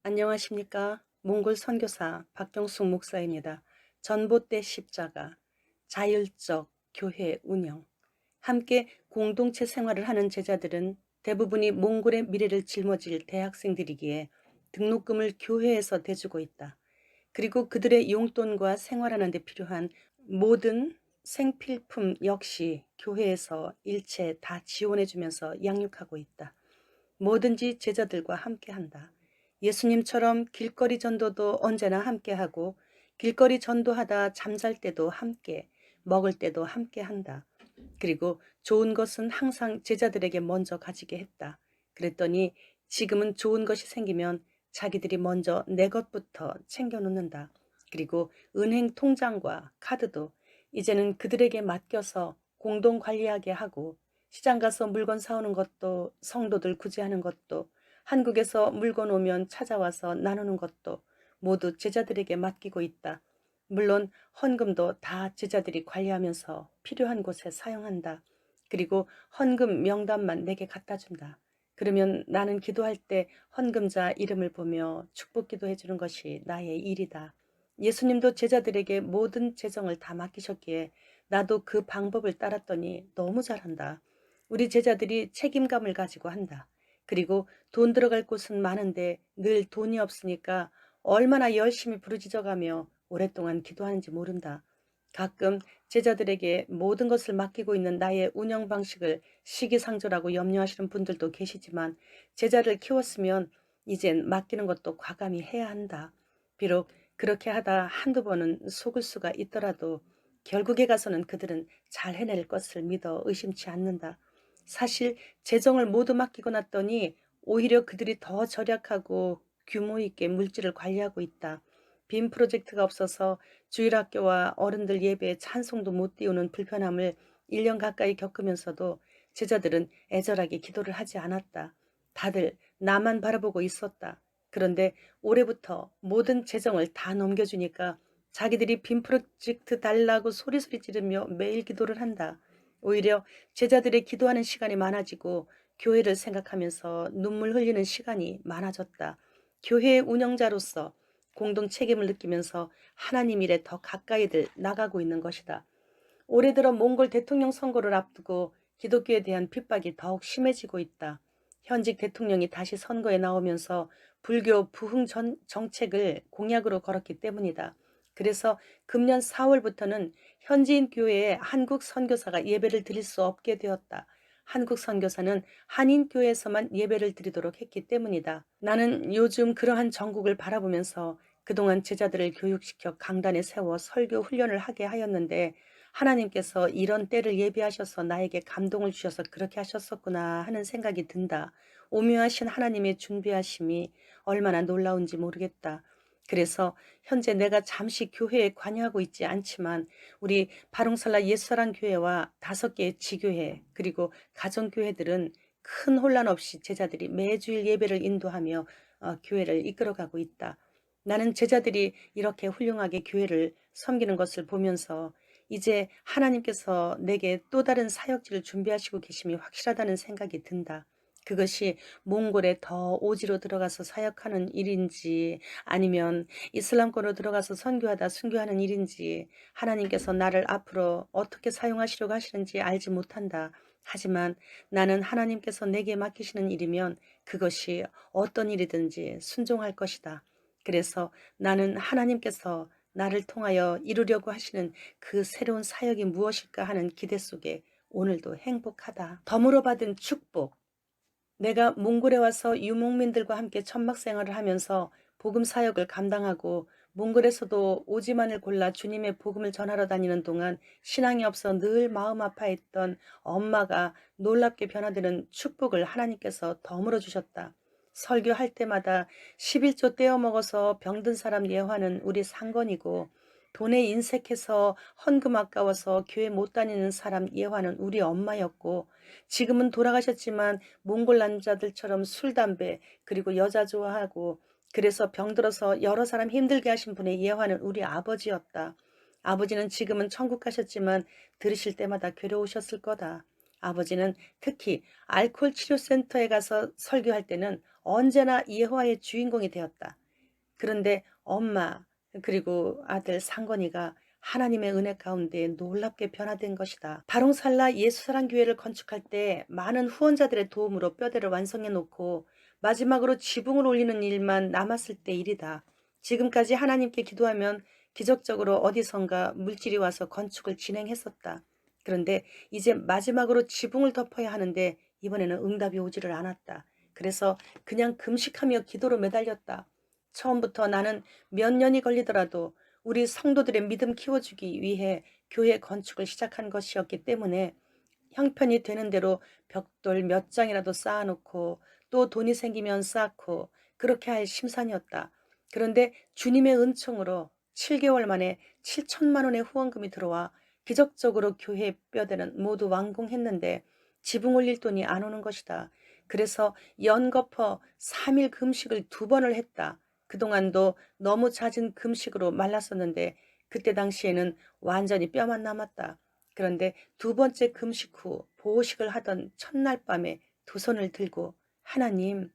안녕하십니까? 몽골 선교사 박경숙 목사입니다. 전봇대 십자가, 자율적 교회 운영. 함께 공동체 생활을 하는 제자들은 대부분이 몽골의 미래를 짊어질 대학생들이기에 등록금을 교회에서 대주고 있다. 그리고 그들의 용돈과 생활하는 데 필요한 모든 생필품 역시 교회에서 일체 다 지원해주면서 양육하고 있다. 뭐든지 제자들과 함께한다. 예수님처럼 길거리 전도도 언제나 함께하고 길거리 전도하다 잠잘 때도 함께, 먹을 때도 함께한다. 그리고 좋은 것은 항상 제자들에게 먼저 가지게 했다. 그랬더니 지금은 좋은 것이 생기면 자기들이 먼저 내 것부터 챙겨놓는다. 그리고 은행 통장과 카드도 이제는 그들에게 맡겨서 공동 관리하게 하고, 시장 가서 물건 사오는 것도, 성도들 구제하는 것도, 한국에서 물건 오면 찾아와서 나누는 것도 모두 제자들에게 맡기고 있다. 물론 헌금도 다 제자들이 관리하면서 필요한 곳에 사용한다. 그리고 헌금 명단만 내게 갖다 준다. 그러면 나는 기도할 때 헌금자 이름을 보며 축복 기도해 주는 것이 나의 일이다. 예수님도 제자들에게 모든 재정을 다 맡기셨기에 나도 그 방법을 따랐더니 너무 잘한다. 우리 제자들이 책임감을 가지고 한다. 그리고 돈 들어갈 곳은 많은데 늘 돈이 없으니까 얼마나 열심히 부르짖어가며 오랫동안 기도하는지 모른다. 가끔 제자들에게 모든 것을 맡기고 있는 나의 운영 방식을 시기상조라고 염려하시는 분들도 계시지만, 제자를 키웠으면 이젠 맡기는 것도 과감히 해야 한다. 비록 그렇게 하다 한두 번은 속을 수가 있더라도 결국에 가서는 그들은 잘 해낼 것을 믿어 의심치 않는다. 사실 재정을 모두 맡기고 났더니 오히려 그들이 더 절약하고 규모 있게 물질을 관리하고 있다. 빔 프로젝트가 없어서 주일학교와 어른들 예배에 찬송도 못 띄우는 불편함을 1년 가까이 겪으면서도 제자들은 애절하게 기도를 하지 않았다. 다들 나만 바라보고 있었다. 그런데 올해부터 모든 재정을 다 넘겨주니까 자기들이 빔 프로젝트 달라고 소리소리 지르며 매일 기도를 한다. 오히려 제자들의 기도하는 시간이 많아지고 교회를 생각하면서 눈물 흘리는 시간이 많아졌다. 교회의 운영자로서 공동 책임을 느끼면서 하나님 일에 더 가까이들 나가고 있는 것이다. 올해 들어 몽골 대통령 선거를 앞두고 기독교에 대한 핍박이 더욱 심해지고 있다. 현직 대통령이 다시 선거에 나오면서 불교 부흥 정책을 공약으로 걸었기 때문이다. 그래서 금년 4월부터는 현지인 교회에 한국 선교사가 예배를 드릴 수 없게 되었다. 한국 선교사는 한인 교회에서만 예배를 드리도록 했기 때문이다. 나는 요즘 그러한 정국을 바라보면서 그동안 제자들을 교육시켜 강단에 세워 설교 훈련을 하게 하였는데, 하나님께서 이런 때를 예비하셔서 나에게 감동을 주셔서 그렇게 하셨었구나 하는 생각이 든다. 오묘하신 하나님의 준비하심이 얼마나 놀라운지 모르겠다. 그래서 현재 내가 잠시 교회에 관여하고 있지 않지만 우리 바롱살라 옛사랑 교회와 5개의 지교회 그리고 가정교회들은 큰 혼란 없이 제자들이 매주일 예배를 인도하며 교회를 이끌어가고 있다. 나는 제자들이 이렇게 훌륭하게 교회를 섬기는 것을 보면서 이제 하나님께서 내게 또 다른 사역지를 준비하시고 계심이 확실하다는 생각이 든다. 그것이 몽골에 더 오지로 들어가서 사역하는 일인지 아니면 이슬람권으로 들어가서 선교하다 순교하는 일인지 하나님께서 나를 앞으로 어떻게 사용하시려고 하시는지 알지 못한다. 하지만 나는 하나님께서 내게 맡기시는 일이면 그것이 어떤 일이든지 순종할 것이다. 그래서 나는 하나님께서 나를 통하여 이루려고 하시는 그 새로운 사역이 무엇일까 하는 기대 속에 오늘도 행복하다. 덤으로 받은 축복. 내가 몽골에 와서 유목민들과 함께 천막 생활을 하면서 복음 사역을 감당하고 몽골에서도 오지만을 골라 주님의 복음을 전하러 다니는 동안 신앙이 없어 늘 마음 아파했던 엄마가 놀랍게 변화되는 축복을 하나님께서 덤으로 주셨다. 설교할 때마다 11조 떼어 먹어서 병든 사람 예화는 우리 상건이고, 돈에 인색해서 헌금 아까워서 교회 못 다니는 사람 예화는 우리 엄마였고, 지금은 돌아가셨지만 몽골 남자들처럼 술, 담배, 그리고 여자 좋아하고 그래서 병들어서 여러 사람 힘들게 하신 분의 예화는 우리 아버지였다. 아버지는 지금은 천국 가셨지만 들으실 때마다 괴로우셨을 거다. 아버지는 특히 알코올 치료센터에 가서 설교할 때는 언제나 예화의 주인공이 되었다. 그런데 엄마 그리고 아들 상건이가 하나님의 은혜 가운데 놀랍게 변화된 것이다. 바롱살라 예수사랑교회를 건축할 때 많은 후원자들의 도움으로 뼈대를 완성해 놓고 마지막으로 지붕을 올리는 일만 남았을 때 일이다. 지금까지 하나님께 기도하면 기적적으로 어디선가 물질이 와서 건축을 진행했었다. 그런데 이제 마지막으로 지붕을 덮어야 하는데 이번에는 응답이 오지를 않았다. 그래서 그냥 금식하며 기도로 매달렸다. 처음부터 나는 몇 년이 걸리더라도 우리 성도들의 믿음 키워주기 위해 교회 건축을 시작한 것이었기 때문에 형편이 되는 대로 벽돌 몇 장이라도 쌓아놓고 또 돈이 생기면 쌓고 그렇게 할 심산이었다. 그런데 주님의 은총으로 7개월 만에 7천만 원의 후원금이 들어와 기적적으로 교회 뼈대는 모두 완공했는데 지붕 올릴 돈이 안 오는 것이다. 그래서 연거푸 3일 금식을 2번을 했다. 그동안도 너무 잦은 금식으로 말랐었는데 그때 당시에는 완전히 뼈만 남았다. 그런데 2번째 금식 후 보호식을 하던 첫날 밤에 2손을 들고 하나님,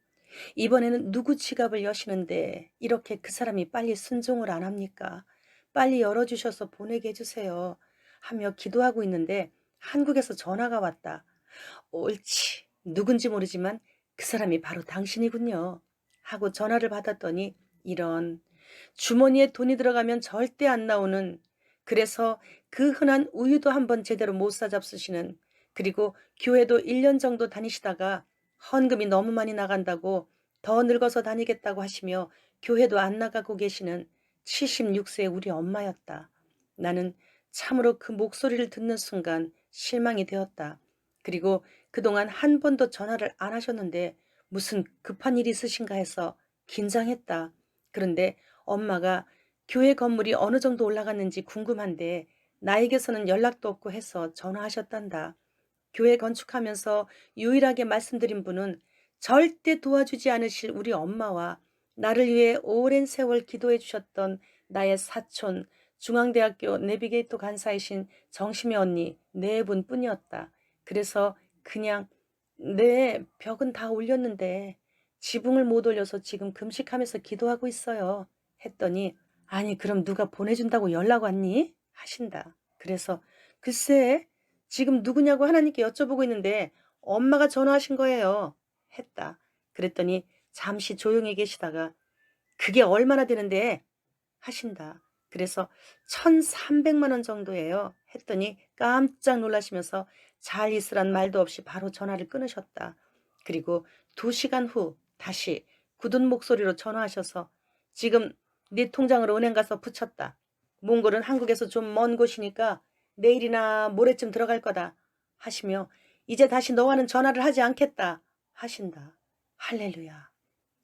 이번에는 누구 지갑을 여시는데 이렇게 그 사람이 빨리 순종을 안 합니까? 빨리 열어주셔서 보내게 해주세요. 하며 기도하고 있는데 한국에서 전화가 왔다. 옳지. 누군지 모르지만 그 사람이 바로 당신이군요. 하고 전화를 받았더니 이런 주머니에 돈이 들어가면 절대 안 나오는 그래서 그 흔한 우유도 한번 제대로 못 사잡수시는 그리고 교회도 1년 정도 다니시다가 헌금이 너무 많이 나간다고 더 늙어서 다니겠다고 하시며 교회도 안 나가고 계시는 76세 우리 엄마였다. 나는 참으로 그 목소리를 듣는 순간 실망이 되었다. 그리고 그동안 한 번도 전화를 안 하셨는데 무슨 급한 일이 있으신가 해서 긴장했다. 그런데 엄마가 교회 건물이 어느 정도 올라갔는지 궁금한데 나에게서는 연락도 없고 해서 전화하셨단다. 교회 건축하면서 유일하게 말씀드린 분은 절대 도와주지 않으실 우리 엄마와 나를 위해 오랜 세월 기도해 주셨던 나의 사촌 중앙대학교 내비게이터 간사이신 정심의 언니 4분 뿐이었다. 그래서 그냥 네, 벽은 다 올렸는데 지붕을 못 올려서 지금 금식하면서 기도하고 있어요. 했더니 아니 그럼 누가 보내준다고 연락 왔니? 하신다. 그래서 글쎄 지금 누구냐고 하나님께 여쭤보고 있는데 엄마가 전화하신 거예요. 했다. 그랬더니 잠시 조용히 계시다가 그게 얼마나 되는데? 하신다. 그래서 1,300만 원 정도예요. 했더니 깜짝 놀라시면서 잘 있으란 말도 없이 바로 전화를 끊으셨다. 그리고 2시간 후 다시 굳은 목소리로 전화하셔서 지금 네 통장으로 은행 가서 붙였다. 몽골은 한국에서 좀 먼 곳이니까 내일이나 모레쯤 들어갈 거다. 하시며 이제 다시 너와는 전화를 하지 않겠다. 하신다. 할렐루야.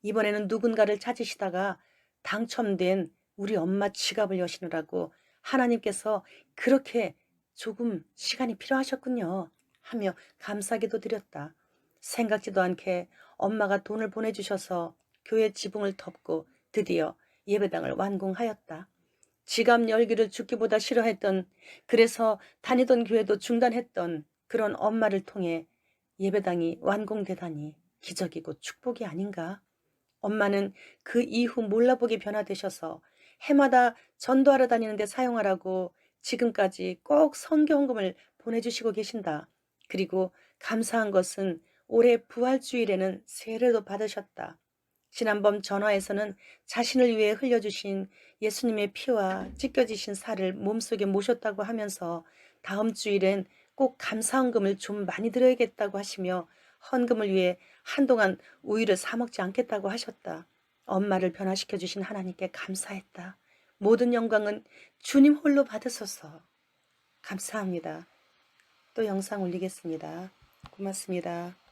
이번에는 누군가를 찾으시다가 당첨된 우리 엄마 지갑을 여시느라고 하나님께서 그렇게 조금 시간이 필요하셨군요. 하며 감사기도 드렸다. 생각지도 않게 엄마가 돈을 보내주셔서 교회 지붕을 덮고 드디어 예배당을 완공하였다. 지갑 열기를 죽기보다 싫어했던 그래서 다니던 교회도 중단했던 그런 엄마를 통해 예배당이 완공되다니 기적이고 축복이 아닌가? 엄마는 그 이후 몰라보게 변화되셔서 해마다 전도하러 다니는데 사용하라고 지금까지 꼭 선교헌금을 보내주시고 계신다. 그리고 감사한 것은 올해 부활주일에는 세례도 받으셨다. 지난번 전화에서는 자신을 위해 흘려주신 예수님의 피와 찢겨지신 살을 몸속에 모셨다고 하면서 다음 주일엔 꼭 감사헌금을 좀 많이 드려야겠다고 하시며 헌금을 위해 한동안 우유를 사 먹지 않겠다고 하셨다. 엄마를 변화시켜 주신 하나님께 감사했다. 모든 영광은 주님 홀로 받으소서. 감사합니다. 또 영상 올리겠습니다. 고맙습니다.